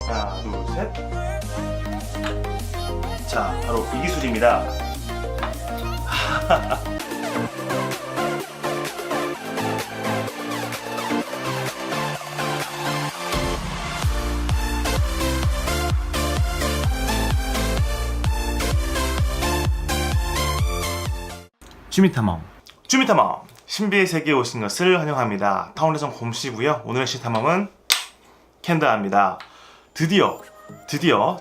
하나, 둘, 셋. 자, 바로 이 기술입니다. 주미탐험 신비의 세계에 오신 것을 환영합니다. 타운에선 곰씨고요. 오늘의 신탐험은 캔다입니다. 드디어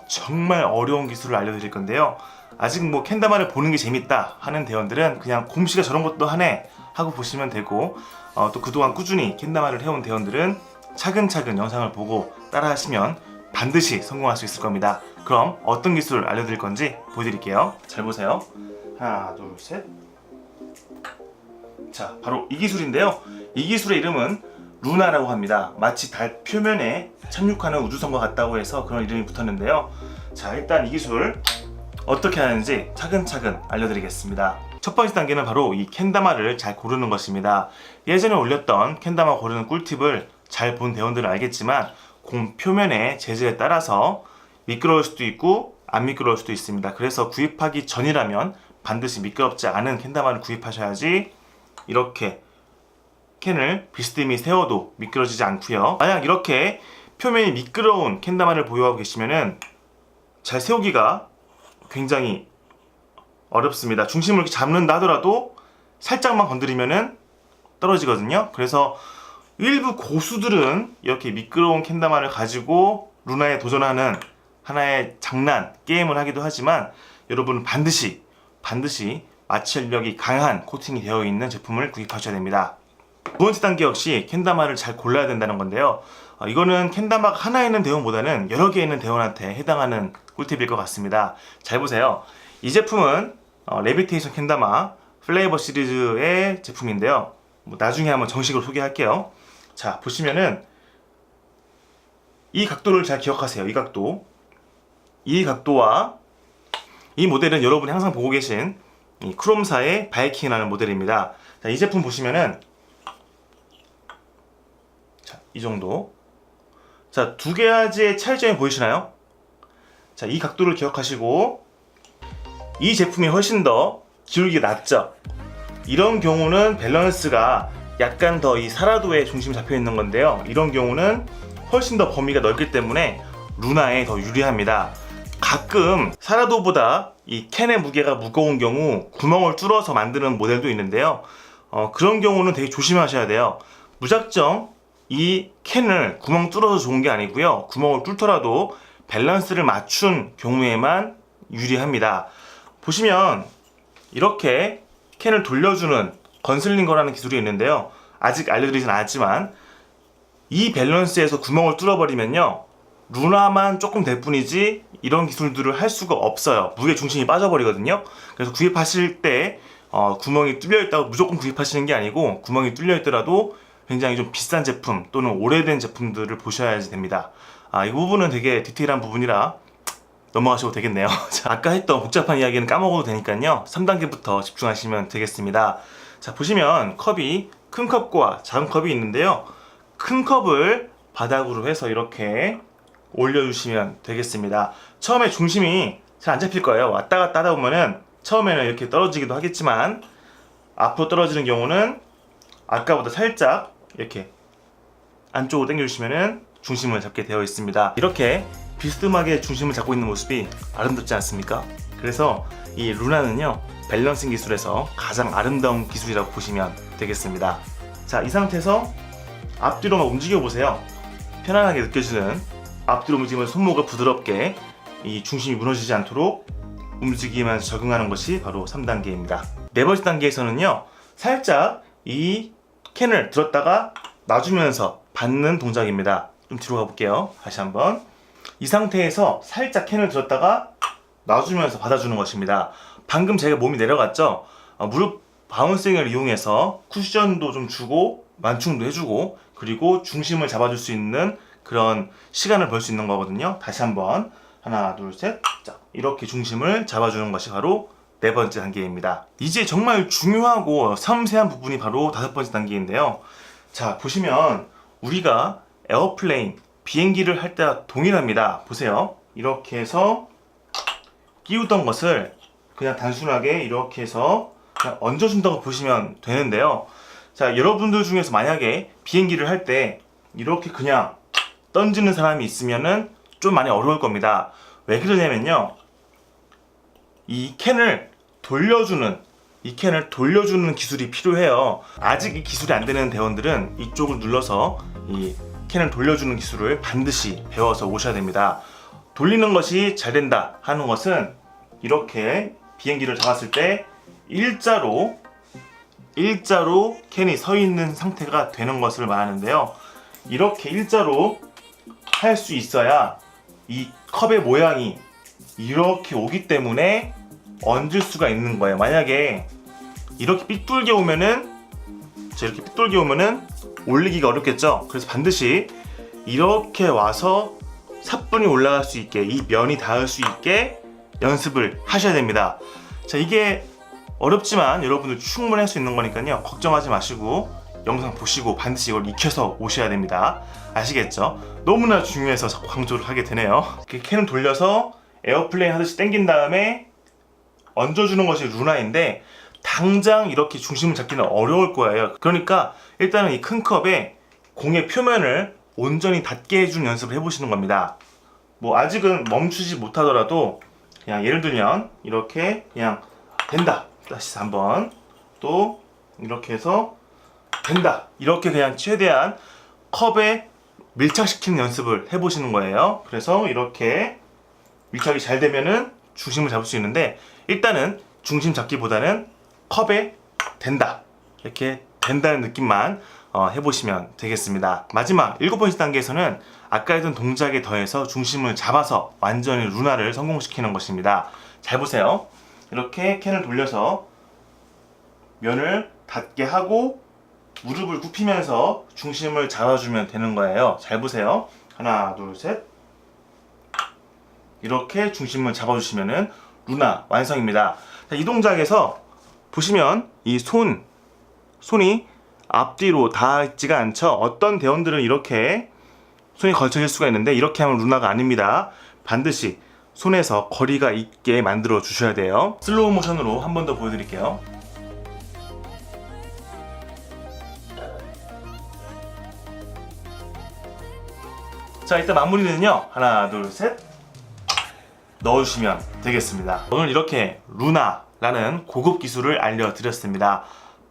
정말 어려운 기술을 알려드릴 건데요. 아직 뭐 캔다마를 보는 게 재밌다 하는 대원들은 그냥 곰씨가 저런 것도 하네 하고 보시면 되고, 또 그동안 꾸준히 캔다마를 해온 대원들은 차근차근 영상을 보고 따라 하시면 반드시 성공할 수 있을 겁니다. 그럼 어떤 기술을 알려드릴 건지 보여드릴게요. 잘 보세요. 하나, 둘, 셋. 자, 바로 이 기술인데요. 이 기술의 이름은 루나라고 합니다. 마치 달 표면에 착륙하는 우주선과 같다고 해서 그런 이름이 붙었는데요. 자, 일단 이 기술 어떻게 하는지 차근차근 알려드리겠습니다. 첫 번째 단계는 바로 이 캔다마를 잘 고르는 것입니다. 예전에 올렸던 캔다마 고르는 꿀팁을 잘 본 대원들은 알겠지만 공 표면의 재질에 따라서 미끄러울 수도 있고 안 미끄러울 수도 있습니다. 그래서 구입하기 전이라면 반드시 미끄럽지 않은 캔다마를 구입하셔야지 이렇게 캔을 비스듬히 세워도 미끄러지지 않고요. 만약 이렇게 표면이 미끄러운 캔다마를 보유하고 계시면은 잘 세우기가 굉장히 어렵습니다. 중심을 이렇게 잡는다 하더라도 살짝만 건드리면은 떨어지거든요. 그래서 일부 고수들은 이렇게 미끄러운 캔다마를 가지고 루나에 도전하는 하나의 장난, 게임을 하기도 하지만 여러분은 반드시 마찰력이 강한 코팅이 되어 있는 제품을 구입하셔야 됩니다. 두 번째 단계 역시 캔다마를 잘 골라야 된다는 건데요. 이거는 캔다마가 하나 있는 대원보다는 여러 개 있는 대원한테 해당하는 꿀팁일 것 같습니다. 잘 보세요. 이 제품은 레비테이션 캔다마 플레이버 시리즈의 제품인데요. 나중에 한번 정식으로 소개할게요. 자, 보시면은 이 각도를 잘 기억하세요. 이 각도와 이 모델은 여러분이 항상 보고 계신 이 크롬사의 바이킹이라는 모델입니다. 자, 이 제품 보시면은 자, 이 정도. 자, 두 가지의 차이점이 보이시나요? 자, 이 각도를 기억하시고 이 제품이 훨씬 더 기울기가 낮죠? 이런 경우는 밸런스가 약간 더 이 사라도에 중심이 잡혀 있는 건데요. 이런 경우는 훨씬 더 범위가 넓기 때문에 루나에 더 유리합니다. 가끔 사라도보다 이 캔의 무게가 무거운 경우 구멍을 뚫어서 만드는 모델도 있는데요. 그런 경우는 되게 조심하셔야 돼요. 무작정 이 캔을 구멍 뚫어서 좋은 게 아니고요. 구멍을 뚫더라도 밸런스를 맞춘 경우에만 유리합니다. 보시면 이렇게 캔을 돌려주는 건슬링거라는 기술이 있는데요. 아직 알려드리진 않았지만 이 밸런스에서 구멍을 뚫어버리면요, 루나만 조금 될 뿐이지 이런 기술들을 할 수가 없어요. 무게 중심이 빠져버리거든요. 그래서 구입하실 때 구멍이 뚫려 있다고 무조건 구입하시는 게 아니고, 구멍이 뚫려 있더라도 굉장히 좀 비싼 제품 또는 오래된 제품들을 보셔야지 됩니다. 이 부분은 되게 디테일한 부분이라 넘어가셔도 되겠네요. 자, 아까 했던 복잡한 이야기는 까먹어도 되니까요. 3단계부터 집중하시면 되겠습니다. 자, 보시면 컵이 큰 컵과 작은 컵이 있는데요. 큰 컵을 바닥으로 해서 이렇게 올려주시면 되겠습니다. 처음에 중심이 잘 안 잡힐 거예요. 왔다 갔다 하다 보면은 처음에는 이렇게 떨어지기도 하겠지만 앞으로 떨어지는 경우는 아까보다 살짝 이렇게 안쪽으로 당겨주시면은 중심을 잡게 되어 있습니다. 이렇게 비스듬하게 중심을 잡고 있는 모습이 아름답지 않습니까? 그래서 이 루나는요, 밸런싱 기술에서 가장 아름다운 기술이라고 보시면 되겠습니다. 자, 이 상태에서 앞뒤로만 움직여 보세요. 편안하게 느껴지는 앞뒤로 움직이면 손목을 부드럽게 이 중심이 무너지지 않도록 움직이면서 적응하는 것이 바로 3단계입니다. 네 번째 단계에서는요, 살짝 이 캔을 들었다가 놔주면서 받는 동작입니다. 좀 뒤로 가볼게요. 다시 한번. 이 상태에서 살짝 캔을 들었다가 놔주면서 받아주는 것입니다. 방금 제가 몸이 내려갔죠? 무릎 바운싱을 이용해서 쿠션도 좀 주고 만충도 해주고 그리고 중심을 잡아줄 수 있는 그런 시간을 벌 수 있는 거거든요. 다시 한번 하나 둘 셋. 자, 이렇게 중심을 잡아주는 것이 바로 네 번째 단계입니다. 이제 정말 중요하고 섬세한 부분이 바로 다섯 번째 단계인데요. 자, 보시면 우리가 에어플레인 비행기를 할 때와 동일합니다. 보세요. 이렇게 해서 끼우던 것을 그냥 단순하게 이렇게 해서 그냥 얹어준다고 보시면 되는데요. 자, 여러분들 중에서 만약에 비행기를 할 때 이렇게 그냥 던지는 사람이 있으면은 좀 많이 어려울 겁니다. 왜 그러냐면요, 이 캔을 돌려주는 기술이 필요해요. 아직 이 기술이 안 되는 대원들은 이쪽을 눌러서 이 캔을 돌려주는 기술을 반드시 배워서 오셔야 됩니다. 돌리는 것이 잘 된다 하는 것은 이렇게 비행기를 잡았을 때 일자로 캔이 서 있는 상태가 되는 것을 말하는데요. 이렇게 일자로 할 수 있어야 이 컵의 모양이 이렇게 오기 때문에 얹을 수가 있는 거예요. 만약에 이렇게 삐뚤게 오면은 올리기가 어렵겠죠. 그래서 반드시 이렇게 와서 사뿐히 올라갈 수 있게, 이 면이 닿을 수 있게 연습을 하셔야 됩니다. 자, 이게 어렵지만 여러분들 충분히 할 수 있는 거니까요, 걱정하지 마시고 영상 보시고 반드시 이걸 익혀서 오셔야 됩니다. 아시겠죠? 너무나 중요해서 자꾸 강조를 하게 되네요. 이렇게 캔을 돌려서 에어플레인 하듯이 당긴 다음에 얹어주는 것이 루나인데, 당장 이렇게 중심을 잡기는 어려울 거예요. 그러니까 일단은 이 큰 컵에 공의 표면을 온전히 닿게 해주는 연습을 해보시는 겁니다. 뭐 아직은 멈추지 못하더라도 그냥 예를 들면 이렇게 그냥 된다, 다시 한번 또 이렇게 해서 된다, 이렇게 그냥 최대한 컵에 밀착시키는 연습을 해보시는 거예요. 그래서 이렇게 밀착이 잘 되면은 중심을 잡을 수 있는데, 일단은 중심 잡기보다는 컵에 된다, 이렇게 된다는 느낌만 해보시면 되겠습니다. 마지막 7번째 단계에서는 아까 했던 동작에 더해서 중심을 잡아서 완전히 루나를 성공시키는 것입니다. 잘 보세요. 이렇게 캔을 돌려서 면을 닿게 하고 무릎을 굽히면서 중심을 잡아주면 되는 거예요. 잘 보세요. 하나, 둘, 셋. 이렇게 중심을 잡아주시면은 루나 완성입니다. 자, 이 동작에서 보시면 이 손이 앞뒤로 닿지가 않죠. 어떤 대원들은 이렇게 손이 걸쳐질 수가 있는데, 이렇게 하면 루나가 아닙니다. 반드시 손에서 거리가 있게 만들어 주셔야 돼요. 슬로우 모션으로 한 번 더 보여드릴게요. 자, 일단 마무리는요, 하나, 둘, 셋 넣어주시면 되겠습니다. 오늘 이렇게 루나라는 고급 기술을 알려드렸습니다.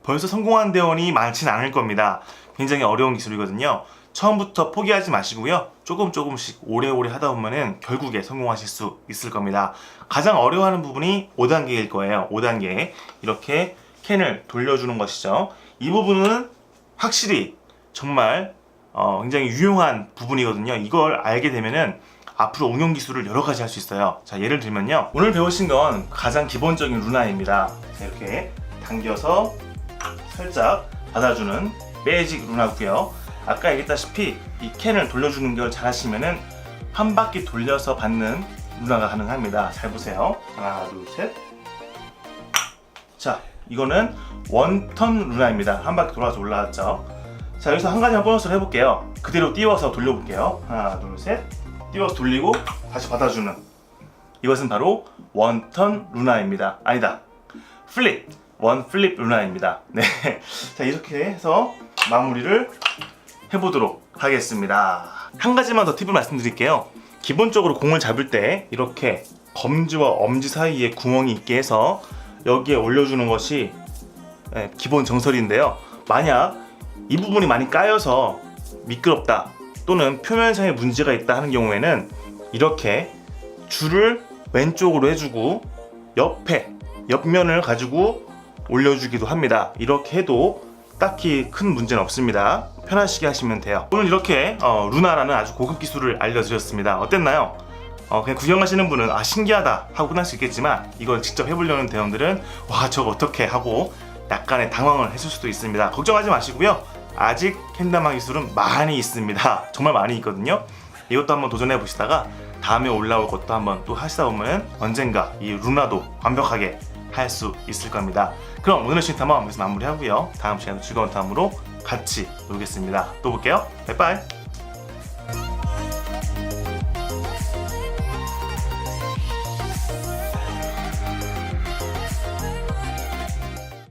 벌써 성공한 대원이 많지는 않을 겁니다. 굉장히 어려운 기술이거든요. 처음부터 포기하지 마시고요, 조금씩 오래오래 하다 보면은 결국에 성공하실 수 있을 겁니다. 가장 어려워하는 부분이 5단계일 거예요. 5단계 이렇게 캔을 돌려주는 것이죠. 이 부분은 확실히 정말 굉장히 유용한 부분이거든요. 이걸 알게 되면은 앞으로 응용 기술을 여러 가지 할 수 있어요. 자, 예를 들면요, 오늘 배우신 건 가장 기본적인 루나입니다. 자, 이렇게 당겨서 살짝 받아주는 매직 루나고요. 아까 얘기했다시피 이 캔을 돌려주는 걸 잘 하시면은 한 바퀴 돌려서 받는 루나가 가능합니다. 잘 보세요. 하나, 둘, 셋. 자, 이거는 원턴 루나입니다. 한 바퀴 돌아서 올라왔죠. 자, 여기서 한 가지만 보너스를 해볼게요. 그대로 띄워서 돌려볼게요. 하나, 둘, 셋. 띄워서 돌리고 다시 받아주는, 이것은 바로 원턴 루나입니다. 아니다, 원 플립 루나입니다. 네. 자, 이렇게 해서 마무리를 해보도록 하겠습니다. 한 가지만 더 팁을 말씀드릴게요. 기본적으로 공을 잡을 때 이렇게 검지와 엄지 사이에 구멍이 있게 해서 여기에 올려주는 것이 기본 정설인데요. 만약 이 부분이 많이 까여서 미끄럽다 또는 표면상에 문제가 있다 하는 경우에는 이렇게 줄을 왼쪽으로 해주고 옆면을 가지고 올려주기도 합니다. 이렇게 해도 딱히 큰 문제는 없습니다. 편하시게 하시면 돼요. 오늘 이렇게 루나라는 아주 고급 기술을 알려드렸습니다. 어땠나요? 그냥 구경하시는 분은 신기하다 하고 끝날 수 있겠지만, 이걸 직접 해보려는 대원들은 와, 저거 어떻게 하고 약간의 당황을 했을 수도 있습니다. 걱정하지 마시고요, 아직 캔담화 기술은 많이 있습니다. 정말 많이 있거든요. 이것도 한번 도전해 보시다가 다음에 올라올 것도 한번 또 하시다 보면 언젠가 이 루나도 완벽하게 할 수 있을 겁니다. 그럼 오늘의 신탐험 여기서 마무리하고요, 다음 시간에 즐거운 탐험으로 같이 놀겠습니다. 또 볼게요. 바이바이.